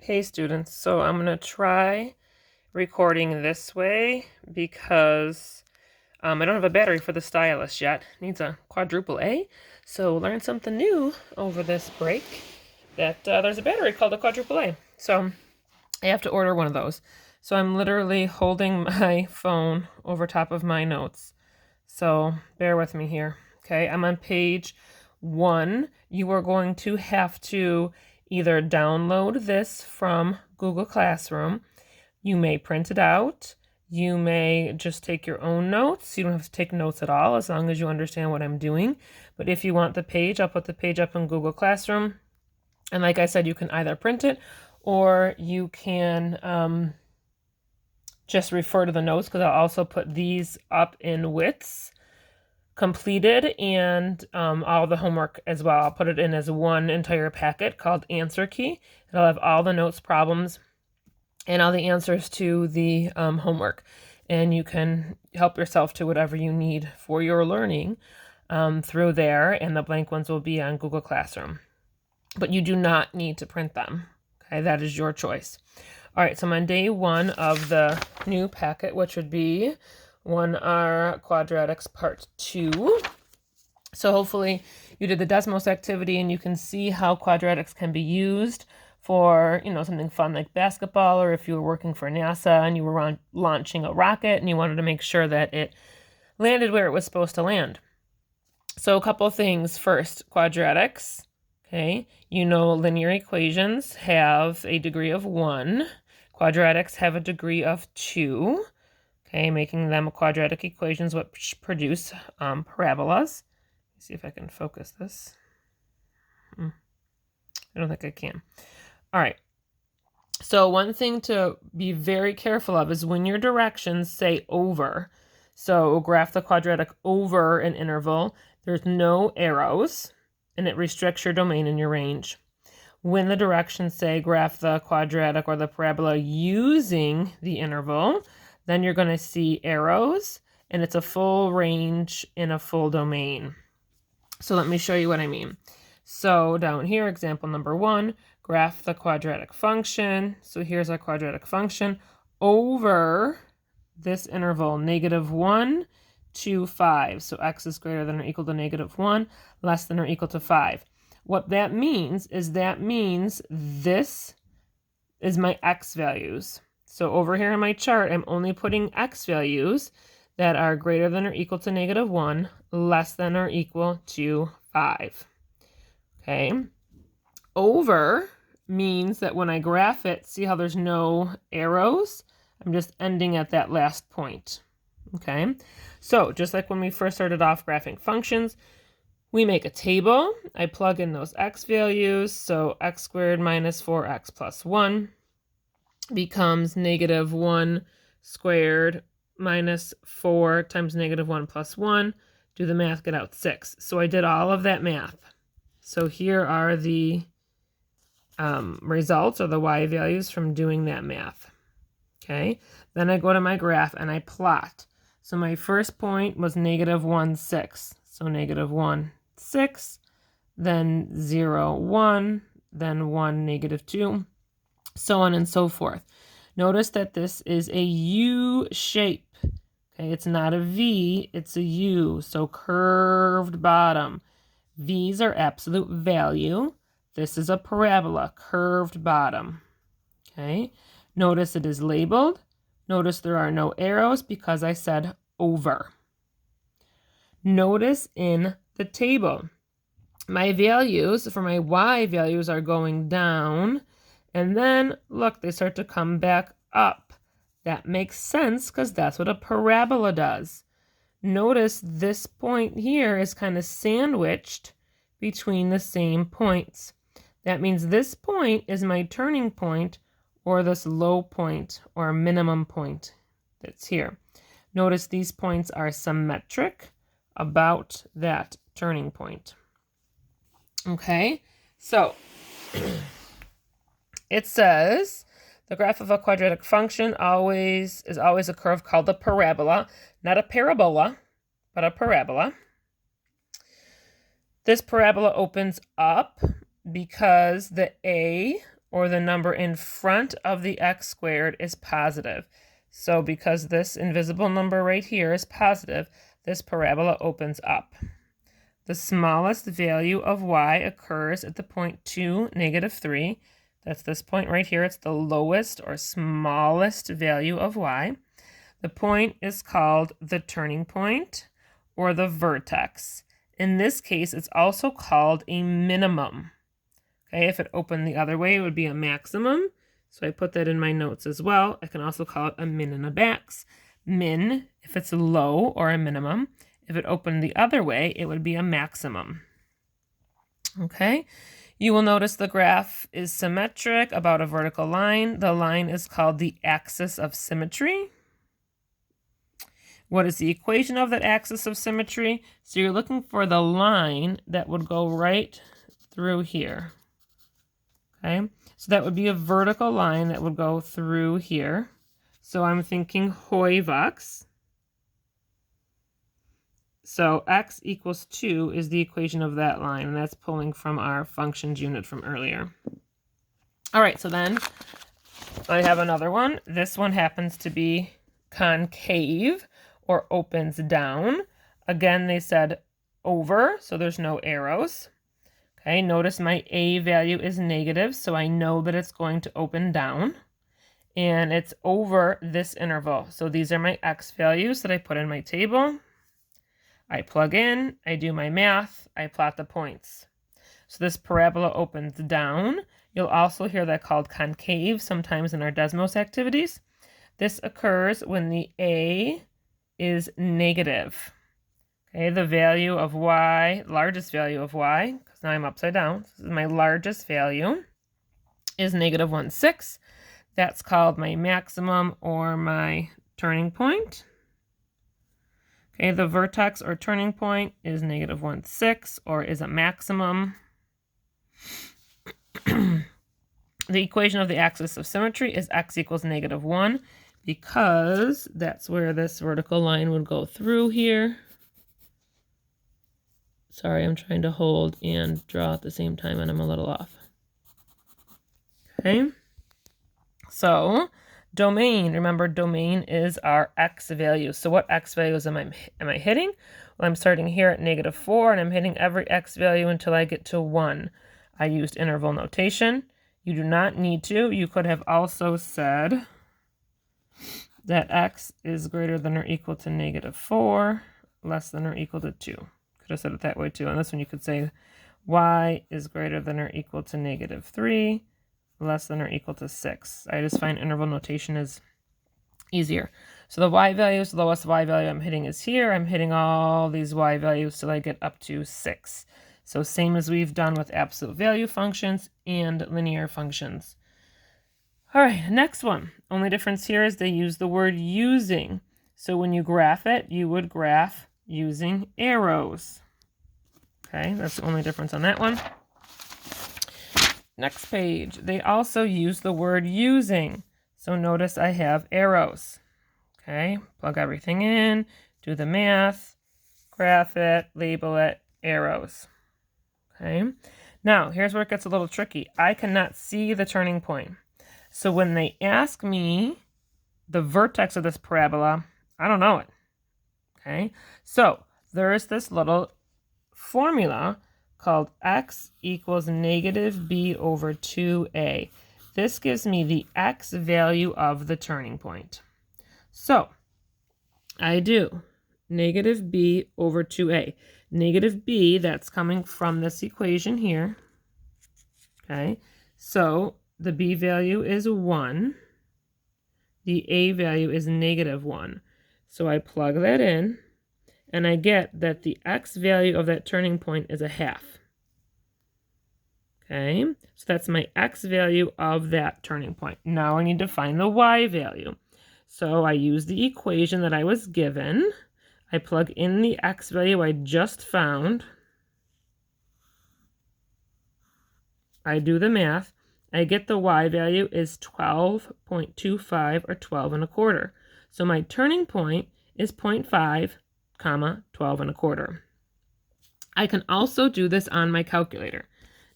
Hey students, so I'm going to try recording this way because I don't have a battery for the stylus yet. It needs a quadruple A, so learn something new over this break that there's a battery called a quadruple A. So I have to order one of those. So I'm literally holding my phone over top of my notes. So bear with me here. Okay, I'm on page 1. You are going to have to either download this from Google Classroom. You may print it out. You may just take your own notes. You don't have to take notes at all as long as you understand what I'm doing. But if you want the page, I'll put the page up in Google Classroom. And like I said, you can either print it or you can just refer to the notes, because I'll also put these up in widths completed and all the homework as well. I'll put it in as one entire packet called Answer Key. It'll have all the notes, problems, and all the answers to the homework. And you can help yourself to whatever you need for your learning through there, and the blank ones will be on Google Classroom. But you do not need to print them. Okay, that is your choice. All right, so I'm on day 1 of the new packet, which would be 1R Quadratics Part 2. So hopefully you did the Desmos activity and you can see how quadratics can be used for, something fun like basketball, or if you were working for NASA and you were launching a rocket and you wanted to make sure that it landed where it was supposed to land. So a couple of things. First, quadratics. Okay, linear equations have a degree of 1. Quadratics have a degree of 2. Okay, making them quadratic equations which produce parabolas. Let's see if I can focus this. I don't think I can. All right. So one thing to be very careful of is when your directions say over. So graph the quadratic over an interval. There's no arrows, and it restricts your domain and your range. When the directions say graph the quadratic or the parabola using the interval, then you're going to see arrows, and it's a full range in a full domain. So let me show you what I mean. So down here, example number 1, graph the quadratic function. So here's our quadratic function over this interval, -1 to 5. So x is greater than or equal to -1, less than or equal to 5. What that means is this is my x values. So over here in my chart, I'm only putting x values that are greater than or equal to -1, less than or equal to 5. Okay. Over means that when I graph it, see how there's no arrows? I'm just ending at that last point. Okay. So just like when we first started off graphing functions, we make a table. I plug in those x values. So x squared minus 4x plus 1 becomes -1 squared minus 4 times -1 plus 1. Do the math, get out 6. So I did all of that math. So here are the results, or the y values from doing that math. Okay, then I go to my graph and I plot. So my first point was -1, 6. So -1, 6, then 0, 1, then 1, -2, so on and so forth. Notice that this is a U shape. Okay, it's not a V, it's a U, so curved bottom. V's are absolute value. This is a parabola, curved bottom. Okay, notice it is labeled. Notice there are no arrows because I said over. Notice in the table, my values for my y values are going down, and then look, they start to come back up. That makes sense because that's what a parabola does. Notice this point here is kind of sandwiched between the same points. That means this point is my turning point, or this low point or minimum point that's here. Notice these points are symmetric about that turning point. Okay, so it says the graph of a quadratic function is always a curve called a parabola, not a parabola, but a parabola. This parabola opens up because the A or the number in front of the x squared is positive. So because this invisible number right here is positive, this parabola opens up. The smallest value of y occurs at the point 2, -3. That's this point right here. It's the lowest or smallest value of y. The point is called the turning point or the vertex. In this case, it's also called a minimum. Okay, if it opened the other way, it would be a maximum. So I put that in my notes as well. I can also call it a min and a max. Min, if it's low or a minimum. If it opened the other way, it would be a maximum. Okay, you will notice the graph is symmetric about a vertical line. The line is called the axis of symmetry. What is the equation of that axis of symmetry? So you're looking for the line that would go right through here. Okay, so that would be a vertical line that would go through here. So I'm thinking Hooy-Vux. So x equals 2 is the equation of that line, and that's pulling from our functions unit from earlier. All right, so then I have another one. This one happens to be concave or opens down. Again, they said over, so there's no arrows. Okay, notice my a value is negative, so I know that it's going to open down. And it's over this interval. So these are my x values that I put in my table. I plug in, I do my math, I plot the points. So this parabola opens down. You'll also hear that called concave sometimes in our Desmos activities. This occurs when the a is negative. Okay, the value of y, largest value of y, because now I'm upside down, this is my largest value, is -1/6. That's called my maximum or my turning point. Okay, the vertex or turning point is -1/6 or is a maximum. The equation of the axis of symmetry is x equals -1 because that's where this vertical line would go through here. Sorry, I'm trying to hold and draw at the same time and I'm a little off. Okay, so domain, remember domain is our x value. So what x values am I hitting? Well, I'm starting here at -4 and I'm hitting every x value until I get to 1. I used interval notation. You do not need to. You could have also said that x is greater than or equal to -4, less than or equal to 2. Could have said it that way too. And this one you could say y is greater than or equal to -3, less than or equal to 6. I just find interval notation is easier. So the y value, the lowest y value I'm hitting is here. I'm hitting all these y values till I get up to 6. So same as we've done with absolute value functions and linear functions. All right, next one. Only difference here is they use the word using. So when you graph it, you would graph using arrows. Okay, that's the only difference on that one. Next page, they also use the word using. So notice I have arrows. Okay, plug everything in, do the math, graph it, label it, arrows. Okay, now here's where it gets a little tricky. I cannot see the turning point. So when they ask me the vertex of this parabola, I don't know it. Okay, so there is this little formula called x equals -b/2a. This gives me the x value of the turning point. So I do -b/2a. -b, that's coming from this equation here. Okay, so the b value is 1. The a value is -1. So I plug that in, and I get that the x value of that turning point is 1/2. Okay, so that's my x value of that turning point. Now I need to find the y value. So I use the equation that I was given. I plug in the x value I just found. I do the math. I get the y value is 12.25 or 12 1/4. So my turning point is 0.5, 12 1/4. I can also do this on my calculator.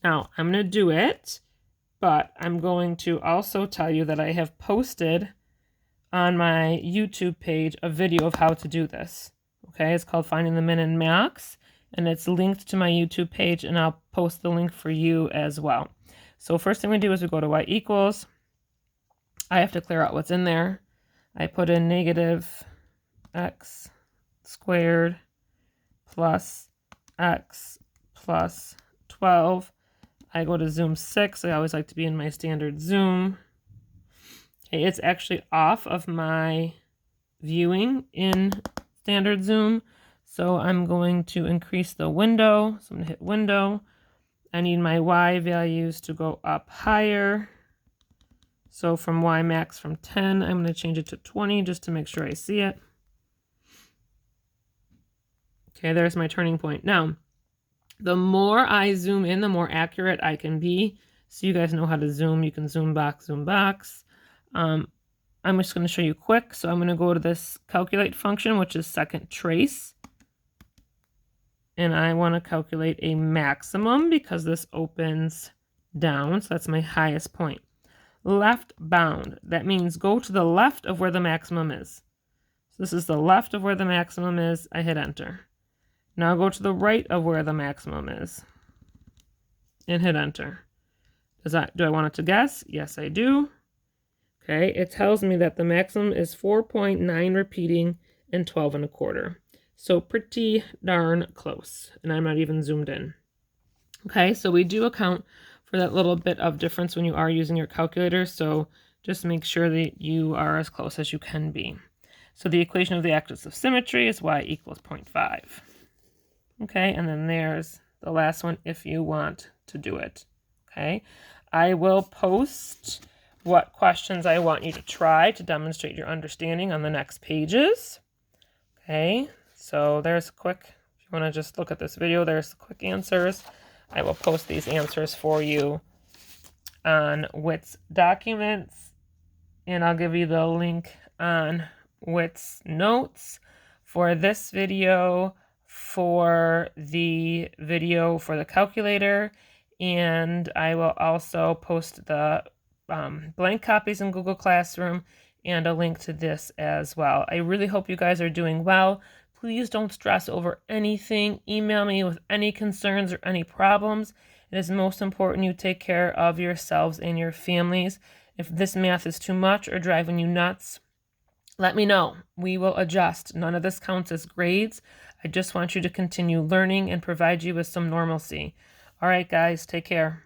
Now I'm going to do it but I'm going to also tell you that I have posted on my YouTube page a video of how to do this. Okay, it's called Finding the Min and Max, and it's linked to my YouTube page, and I'll post the link for you as well. So first thing we do is we go to y equals. I have to clear out what's in there. I put in negative x squared plus x plus 12. I go to zoom 6. I always like to be in my standard zoom. Okay, it's actually off of my viewing in standard zoom. So I'm going to increase the window. So I'm going to hit window. I need my y values to go up higher. So from y max from 10, I'm going to change it to 20 just to make sure I see it. Okay, there's my turning point. Now, the more I zoom in, the more accurate I can be. So you guys know how to zoom. You can zoom box, zoom box. I'm just going to show you quick. So I'm going to go to this calculate function, which is second trace. And I want to calculate a maximum because this opens down. So that's my highest point. Left bound. That means go to the left of where the maximum is. So this is the left of where the maximum is. I hit enter. Now go to the right of where the maximum is and hit enter. Do I want it to guess? Yes, I do. Okay, it tells me that the maximum is 4.9 repeating and 12 1/4. So pretty darn close, and I'm not even zoomed in. Okay, so we do account for that little bit of difference when you are using your calculator, so just make sure that you are as close as you can be. So the equation of the axis of symmetry is y equals 0.5. Okay, and then there's the last one if you want to do it. Okay, I will post what questions I want you to try to demonstrate your understanding on the next pages. Okay, so there's quick, if you want to just look at this video, there's the quick answers. I will post these answers for you on WIT's documents, and I'll give you the link on WIT's notes for this video, for the video for the calculator, and I will also post the blank copies in Google Classroom and a link to this as well. I really hope you guys are doing well. Please don't stress over anything. Email me with any concerns or any problems. It is most important you take care of yourselves and your families. If this math is too much or driving you nuts, let me know. We will adjust. None of this counts as grades. I just want you to continue learning and provide you with some normalcy. All right, guys, take care.